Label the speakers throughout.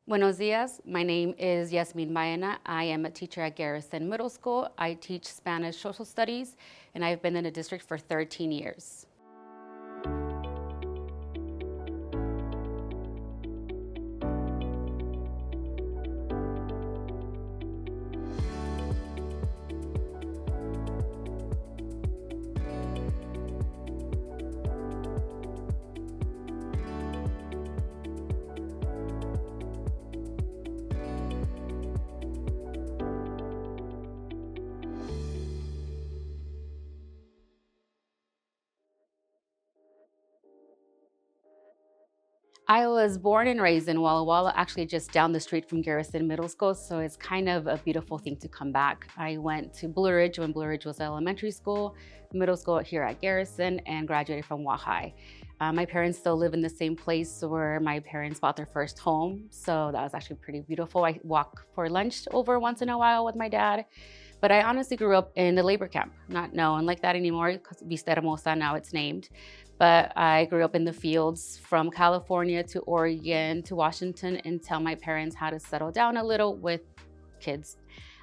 Speaker 1: Buenos dias. My name is Yazmin Bahena. I am a teacher at Garrison Middle School. I teach Spanish social studies, and I've been in the district for 13 years. I was born and raised in Walla Walla, actually just down the street from Garrison Middle School, so it's kind of a beautiful thing to come back. I went to Blue Ridge when Blue Ridge was elementary school, middle school here at Garrison, and graduated from Wa High. My parents still live in the same place where my parents bought their first home, so that was actually pretty beautiful. I walk for lunch over once in a while with my dad. But I honestly grew up in the labor camp, not known like that anymore, because Vista Hermosa, now it's named. But I grew up in the fields from California to Oregon to Washington until my parents had to settle down a little with kids.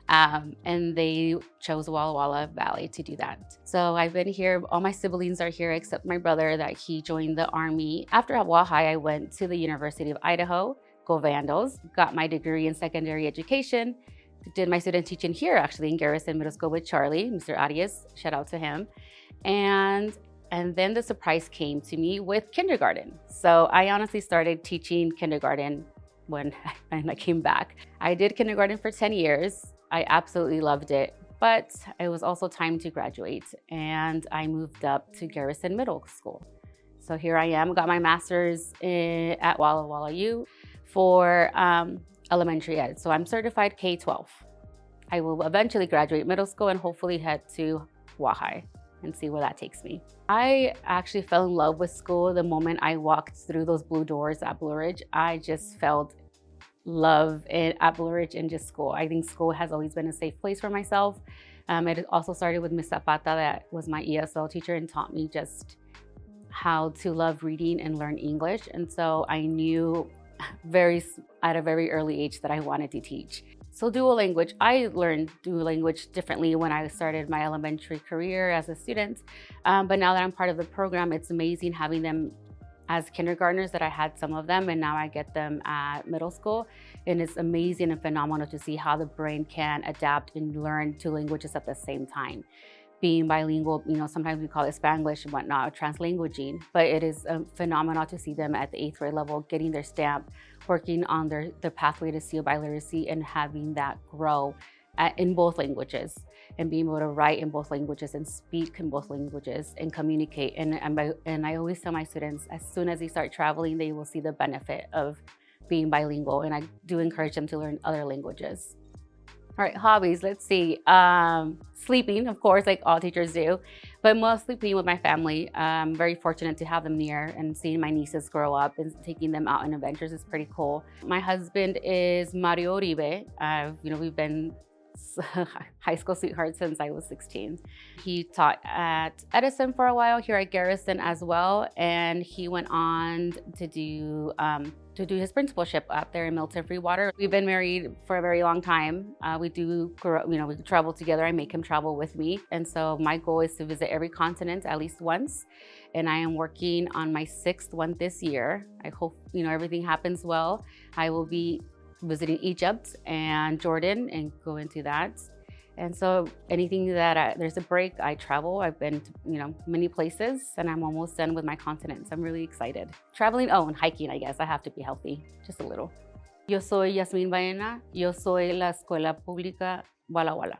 Speaker 1: And they chose Walla Walla Valley to do that. So I've been here, all my siblings are here except my brother that he joined the Army. After Wa High, I went to the University of Idaho, go Vandals, got my degree in secondary education, did my student teaching here actually in Garrison Middle School with Charlie, Mr. Arias, shout out to him. And then the surprise came to me with kindergarten. So I honestly started teaching kindergarten when I came back. I did kindergarten for 10 years. I absolutely loved it, but it was also time to graduate and I moved up to Garrison Middle School. So here I am, got my master's at Walla Walla U for elementary ed. So I'm certified K-12. I will eventually graduate middle school and hopefully head to Wa High and see where that takes me. I actually fell in love with school the moment I walked through those blue doors at Blue Ridge. I just felt love at Blue Ridge and just school. I think school has always been a safe place for myself. It also started with Miss Zapata, that was my ESL teacher and taught me just how to love reading and learn English. And so I knew at a very early age that I wanted to teach. So dual language, I learned dual language differently when I started my elementary career as a student. But now that I'm part of the program, it's amazing having them as kindergartners, that I had some of them and now I get them at middle school. And it's amazing and phenomenal to see how the brain can adapt and learn two languages at the same time. Being bilingual, sometimes we call it Spanglish and whatnot, translanguaging, but it is phenomenal to see them at the 8th grade level, getting their stamp, working on their pathway to CO biliteracy and having that grow in both languages and being able to write in both languages and speak in both languages and communicate. And I always tell my students, as soon as they start traveling, they will see the benefit of being bilingual. And I do encourage them to learn other languages. All right, hobbies, let's see. Sleeping, of course, like all teachers do, but mostly being with my family. I'm very fortunate to have them near and seeing my nieces grow up and taking them out on adventures is pretty cool. My husband is Mario Uribe. We've been high school sweethearts since I was 16. He taught at Edison for a while, here at Garrison as well, and he went on to do his principalship out there in Milton Freewater. We've been married for a very long time. We travel together. I make him travel with me, and so my goal is to visit every continent at least once, and I am working on my 6th one this year. I hope everything happens well. I will be visiting Egypt and Jordan and go into that. And so anything that there's a break, I travel. I've been to many places and I'm almost done with my continents. I'm really excited. Traveling, and hiking, I guess. I have to be healthy, just a little. Yo soy Yazmin Bahena. Yo soy la Escuela Pública Walla Walla.